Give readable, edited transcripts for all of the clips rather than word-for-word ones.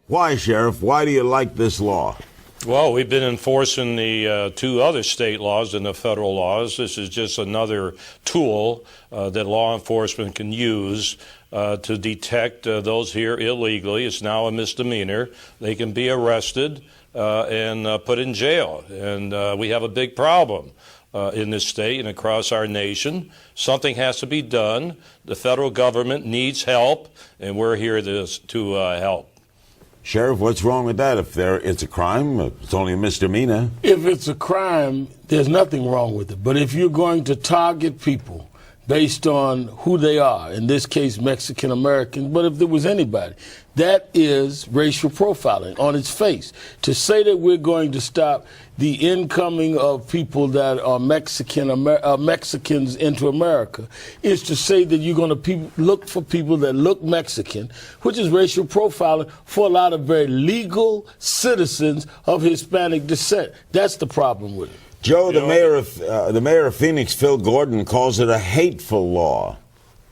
Why, Sheriff? Why do you like this law? Well, we've been enforcing the two other state laws and the federal laws. This is just another tool that law enforcement can use to detect those here illegally. It's now a misdemeanor. They can be arrested and put in jail. And we have a big problem in this state and across our nation. Something has to be done. The federal government needs help, and we're here to help. Sheriff, what's wrong with that? If it's a crime, it's only a misdemeanor. If it's a crime, there's nothing wrong with it. But if you're going to target people based on who they are, in this case Mexican Americans, but if there was anybody, that is racial profiling on its face. To say that we're going to stop the incoming of people that are Mexicans into America is to say that you're going to look for people that look Mexican, which is racial profiling for a lot of very legal citizens of Hispanic descent. That's the problem with it. Joe, the mayor of Phoenix, Phil Gordon, calls it a hateful law.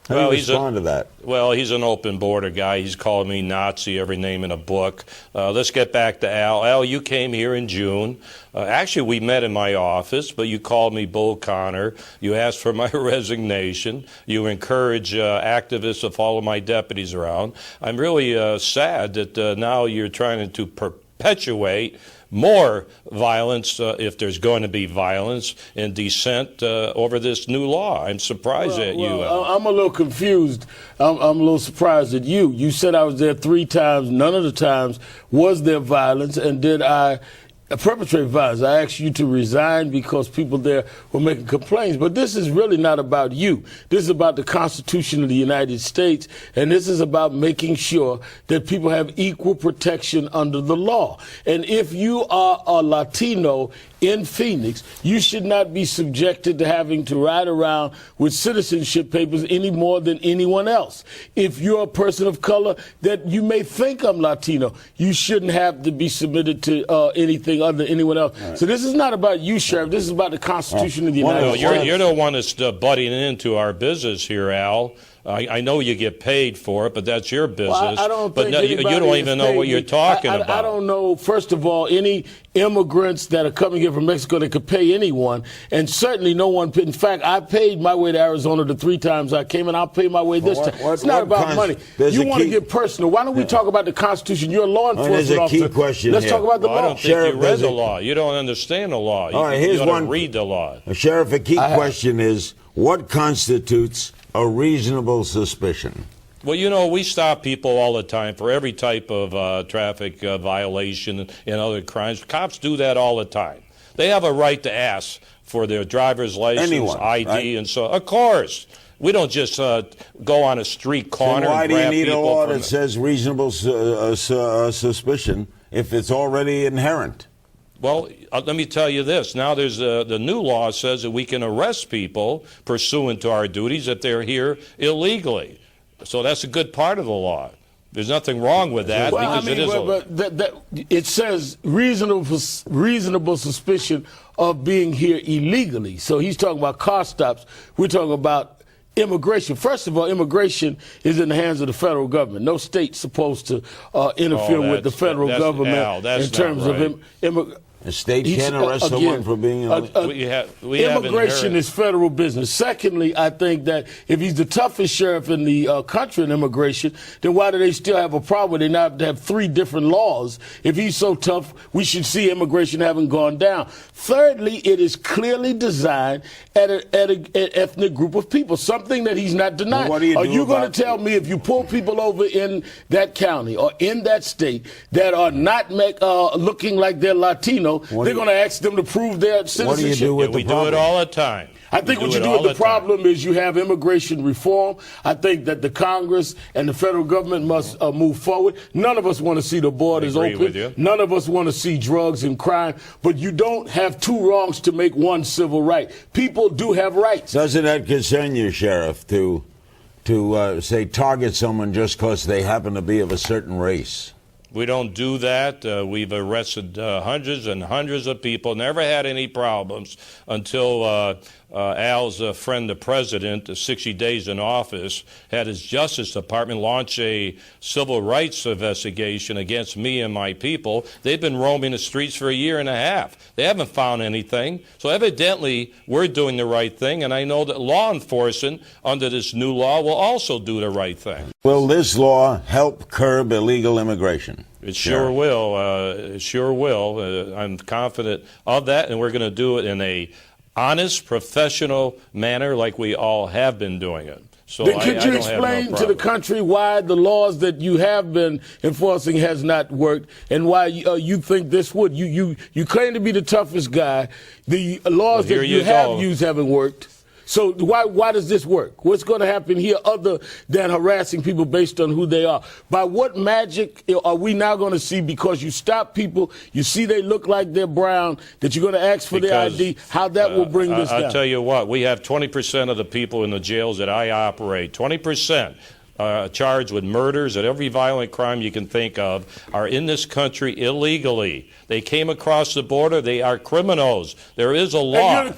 How do you respond to that? Well, he's an open border guy. He's calling me Nazi, every name in a book. Let's get back to Al. Al, you came here in June. Actually, we met in my office, but you called me Bull Connor. You asked for my resignation. You encourage activists to follow my deputies around. I'm really sad that now you're trying to perpetuate more violence, if there's going to be violence and dissent over this new law. I'm surprised at you. I'm a little confused. I'm a little surprised at you. You said I was there 3 times. None of the times was there violence, and did I perpetrate violence? I asked you to resign because people there were making complaints. But this is really not about you. This is about the Constitution of the United States, and this is about making sure that people have equal protection under the law. And if you are a Latino in Phoenix, you should not be subjected to having to ride around with citizenship papers any more than anyone else. If you're a person of color that you may think I'm Latino, you shouldn't have to be submitted to anything other than anyone else. Right. So this is not about you, Sheriff. This is about the Constitution of the United States. You're the one that's butting into our business here, Al. I know you get paid for it, but that's your business. Well, I don't but think you don't even know what you're talking about. I don't know, first of all, any immigrants that are coming here from Mexico that could pay anyone, and certainly no one. In fact, I paid my way to Arizona the 3 times I came, and I'll pay my way this time. It's not about money. You want to get personal. Why don't we talk about the Constitution? You're a law enforcement officer. There's a key question Let's here. talk about the law. I don't think you read the law. You don't understand the law. All right, here's you one. Read the law. Sheriff, a key question is, what constitutes a reasonable suspicion? Well, you know, we stop people all the time for every type of traffic violation and other crimes. Cops do that all the time. They have a right to ask for their driver's license, ID, right? And so, of course. We don't just go on a street corner and grab people. Why do you need a law that says reasonable suspicion if it's already inherent? Well, let me tell you this. Now there's the new law says that we can arrest people pursuant to our duties if they're here illegally. So that's a good part of the law. There's nothing wrong with that because it is. But it says reasonable suspicion of being here illegally. So he's talking about car stops. We're talking about immigration. First of all, immigration is in the hands of the federal government. No state's supposed to interfere with the federal government in terms of immigration. A state can't arrest someone for being immigration is federal business. Secondly, I think that if he's the toughest sheriff in the country in immigration, then why do they still have a problem with it? They now have to have 3 different laws. If he's so tough, we should see immigration having gone down. Thirdly, it is clearly designed at an ethnic group of people, something that he's not denying. Well, are you going to tell me if you pull people over in that county or in that state that are not looking like they're Latino, they're going to ask them to prove their citizenship? What do you do with the problem? We do it all the time. I think what you do with the problem is you have immigration reform. I think that the Congress and the federal government must move forward. None of us want to see the borders open. None of us want to see drugs and crime. But you don't have 2 wrongs to make one civil right. People do have rights. Doesn't that concern you, Sheriff, to say target someone just because they happen to be of a certain race? We don't do that. We've arrested hundreds and hundreds of people, never had any problems until Al's friend, the president, 60 days in office, had his Justice Department launch a civil rights investigation against me and my people. They've been roaming the streets for a year and a half. They haven't found anything. So evidently, we're doing the right thing, and I know that law enforcement under this new law will also do the right thing. Will this law help curb illegal immigration? It sure will. It sure will. I'm confident of that, and we're going to do it in a honest, professional manner like we all have been doing it. So then could you explain to the country why the laws that you have been enforcing has not worked, and why you think this would? You claim to be the toughest guy. The laws that you have used haven't worked. So why does this work? What's going to happen here other than harassing people based on who they are? By what magic are we now going to see, because you stop people, you see they look like they're brown, that you're going to ask for their ID, how that will bring this down? I'll tell you what, we have 20% of the people in the jails that I operate, 20%. Charged with murders and every violent crime you can think of are in this country illegally. They came across the border. They are criminals. There is a law about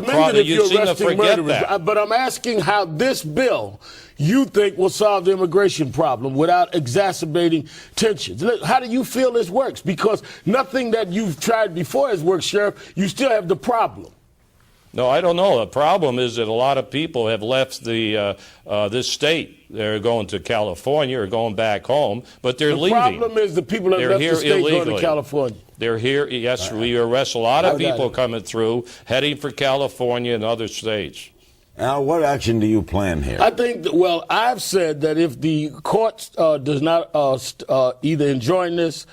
crime. You seem to forget that. But I'm asking how this bill you think will solve the immigration problem without exacerbating tensions. How do you feel this works? Because nothing that you've tried before has worked, Sheriff. You still have the problem. No, I don't know. The problem is that a lot of people have left this state. They're going to California or going back home, but they're leaving. The problem is the people that left the state illegally. Going to California. They're here. Yes, we arrest a lot of people coming through, heading for California and other states. Al, what action do you plan here? I think, well, I've said that if the courts does not either enjoin this,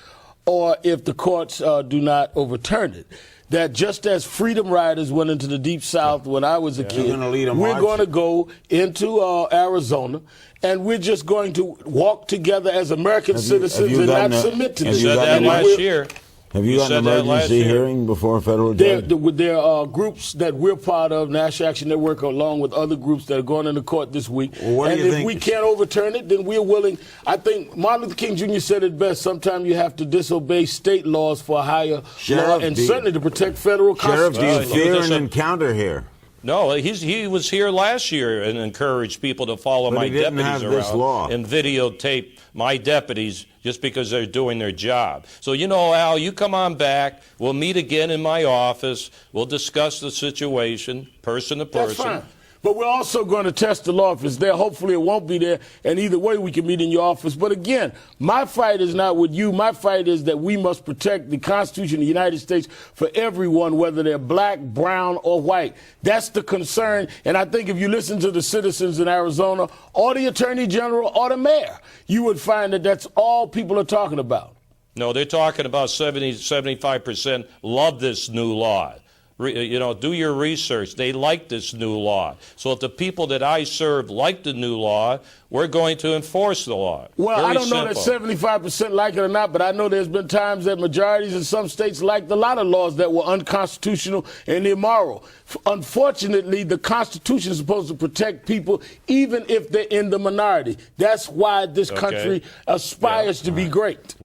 or if the courts do not overturn it, that just as freedom riders went into the Deep South when I was a kid, we're going to go into Arizona, and we're just going to walk together as American citizens and not submit to this. You said that last year. Have you got an emergency hearing before a federal judge? There are groups that we're part of, National Action Network, along with other groups that are going into court this week. Well, and if we can't overturn it, then we're willing. I think Martin Luther King Jr. said it best. Sometimes you have to disobey state laws for a higher law, and certainly to protect federal constitution. Sheriff, do you fear an encounter here? No, he was here last year and encouraged people to follow my deputies around and videotape my deputies just because they're doing their job. So, Al, you come on back. We'll meet again in my office. We'll discuss the situation, person to person. That's fine. But we're also going to test the law if it's there. Hopefully it won't be there, and either way we can meet in your office. But again, my fight is not with you. My fight is that we must protect the Constitution of the United States for everyone, whether they're black, brown, or white. That's the concern. And I think if you listen to the citizens in Arizona, or the Attorney General, or the mayor, you would find that that's all people are talking about. No, they're talking about 75% love this new law. Do your research. They like this new law. So if the people that I serve like the new law, we're going to enforce the law. Well, I don't know that 75% like it or not, but I know there's been times that majorities in some states liked a lot of laws that were unconstitutional and immoral. Unfortunately, the Constitution is supposed to protect people even if they're in the minority. That's why this country aspires to be great.